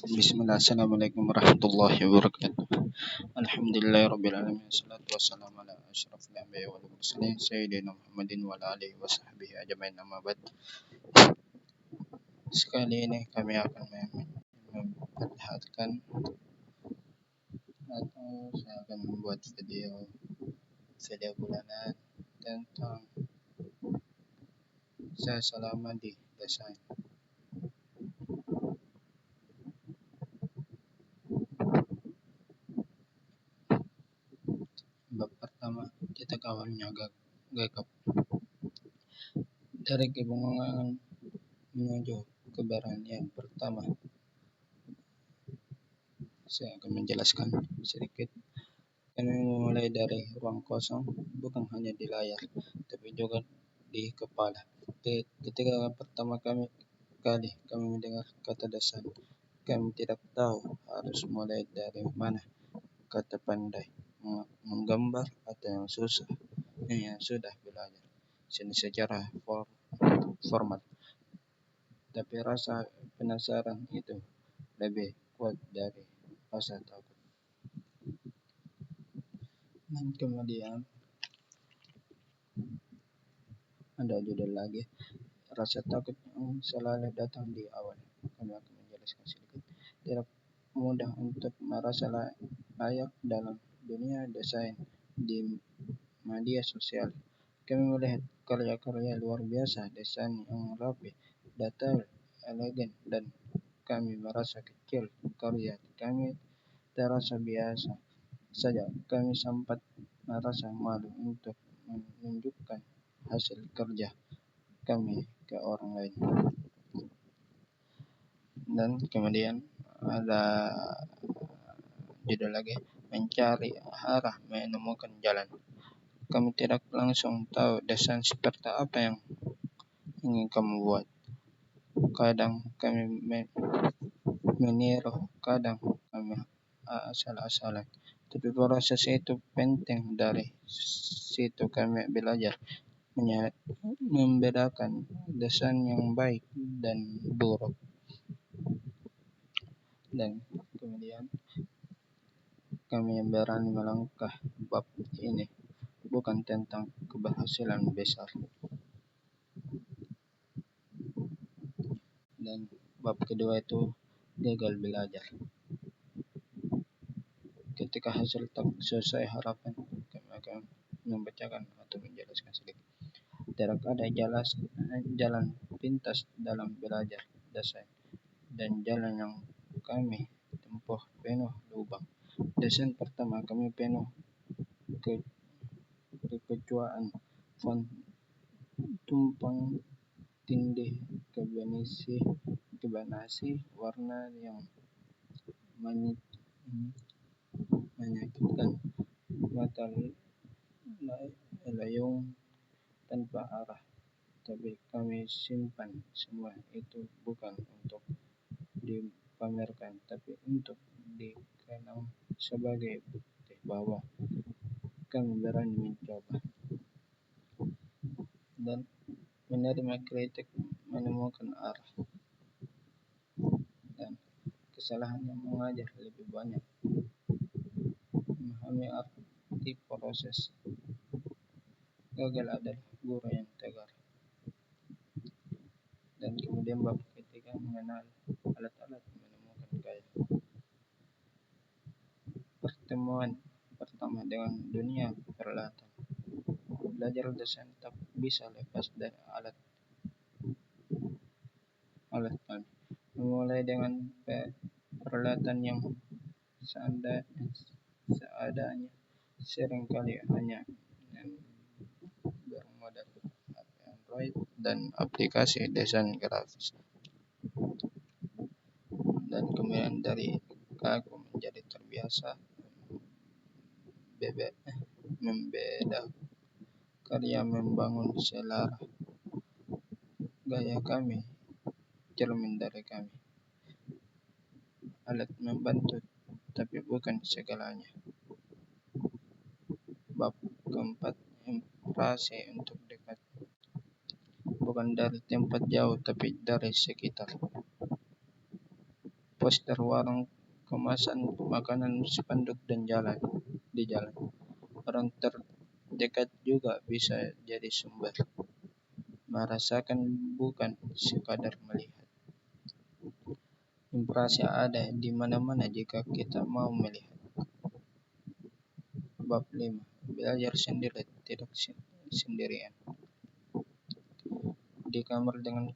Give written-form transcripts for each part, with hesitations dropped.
Bismillah, Assalamualaikum warahmatullahi wabarakatuh. Alhamdulillahirrabbilalamin. Assalatu wassalamu ala asyrafil anbiya wal mursalin Sayyidina Muhammadin wa ala alihi wa sahbihi ajmain, amma ba'd. Sekali ini kami akan memperlihatkan atau saya akan membuat video bulanan tentang saya selama di desain. Bab pertama, titik awalnya gagap. Dari kebingungan menuju keberanian pertama, saya akan menjelaskan sedikit. Kami memulai dari ruang kosong, bukan hanya di layar, tapi juga di kepala. Ketika pertama kami mendengar kata desain, kami tidak tahu harus mulai dari mana. Kata pandai, menggambar, atau yang susah, yang sudah belajar seni secara formal. Tapi rasa penasaran itu lebih kuat dari rasa takut. Dan kemudian ada judul lagi, rasa takut yang selalu datang di awal. Kami akan menjelaskan sedikit. Tidak mudah untuk merasa layak dalam dunia desain di media sosial. Kami melihat karya-karya luar biasa, desain yang rapi, detail, elegan, dan kami merasa kecil. Karya kami terasa biasa saja. Kami sempat merasa malu untuk menunjukkan hasil kerja kami ke orang lain. Dan kemudian ada judul lagi, mencari arah, menemukan jalan. Kami tidak langsung tahu desain seperti apa yang ingin kamu buat. Kadang kami meniru, kadang kami asal-asalan. Tapi proses itu penting. Dari situ kami belajar membedakan desain yang baik dan buruk. Dan kemudian kami berani melangkah. Bab ini bukan tentang keberhasilan besar. Dan bab kedua itu gagal belajar. Ketika hasil tak sesuai harapan, kami akan membacakan atau menjelaskan sedikit. Tidak ada jalan pintas dalam belajar desain, dan jalan yang kami tempuh penuh lubang. Desain pertama kami penuh kekecewaan, font tumpang tindih, kebanasi, warna yang menyakitkan, mata layung tanpa arah. Tapi kami simpan semua itu bukan untuk dipamerkan, tapi untuk dikenang sebagai bukti bahwa kami berani mencoba dan menerima kritik, menemukan arah, dan kesalahan yang mengajar lebih banyak, memahami arti proses. Gagal adalah guru yang tegar. Dan kemudian bab ketiga, mengenal alat-alat, menemukan gaya. Pertemuan pertama dengan dunia peralatan. Belajar desain tak bisa lepas dari alat kami. Memulai dengan peralatan yang seadanya, seringkali hanya bermodal Android dan aplikasi desain grafis. Dan kemudian dari kagum menjadi terbiasa membeda karya, membangun selera. Gaya kami cermin dari kami. Alat membantu, tapi bukan segalanya. Bab keempat, impresi untuk dekat, bukan dari tempat jauh, tapi dari sekitar. poster warung kemasan makanan spanduk dan di jalan. Orang terdekat juga bisa jadi sumber. Merasakan bukan sekadar melihat. Impresi ada di mana-mana jika kita mau melihat. Bab 5. Belajar sendiri, tidak sendirian. Di kamar dengan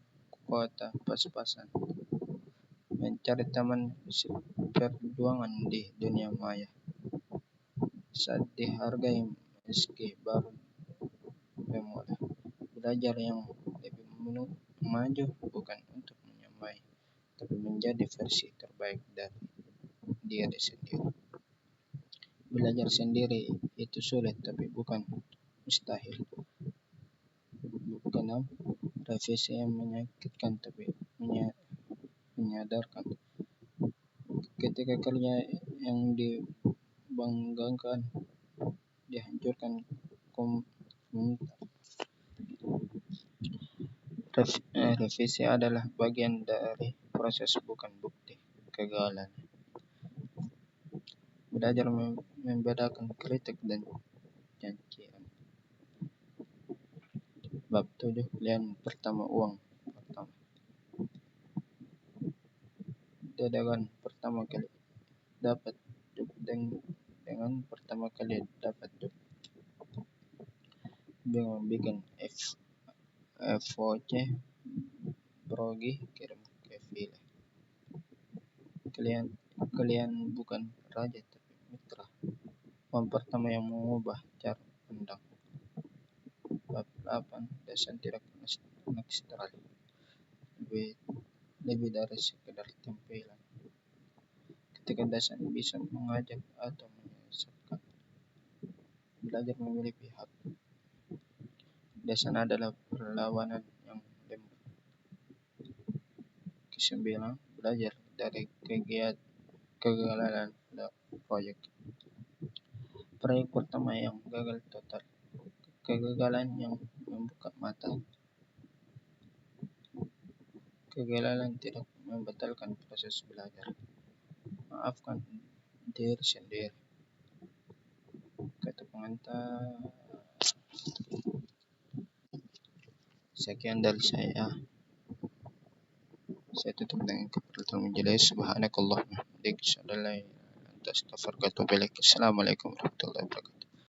kuota pas-pasan. Mencari teman seperjuangan di dunia maya. Saat dihargai meski baru memulai. Belajar yang lebih maju bukan untuk menyamai, tapi menjadi versi terbaik dari diri sendiri. Belajar sendiri itu sulit tapi bukan mustahil. Bukan revisi yang menyakitkan tapi menyadarkan. Ketika kerja yang dibanggakan dihancurkan komentar. Revisi adalah bagian dari proses bukan bukti kegagalan. Belajar membedakan kritik dan cacian. Bab 7. Pilihan pertama uang pertama. Dengan pertama kali dapat job dengan pertama kali dapat job. Bingung bikin FOC Brogi kirim ke Villa. Kalian bukan raja tapi mitra. Uang pertama yang mengubah cara pandang. Bab 8. Dasar tidak netral. Lebih dari sekedar tampilan. Ketika dasar bisa mengajak atau menyesatkan. Belajar memilih pihak. Dasar adalah perlawanan yang lembut. Ke-9. Belajar dari kegagalan proyek. Proyek pertama yang gagal total. Kegagalan yang membuka mata. Kegagalan tidak membatalkan proses belajar. Maafkan diri sendiri. Kata pengantar. Sekian dari saya. Saya tutup dengan kafaratul majelis. Subhanakallahumma wa bihamdika asyhadu an la ilaha illa anta astaghfiruka wa atubu ilaik. Assalamualaikum warahmatullahi wabarakatuh.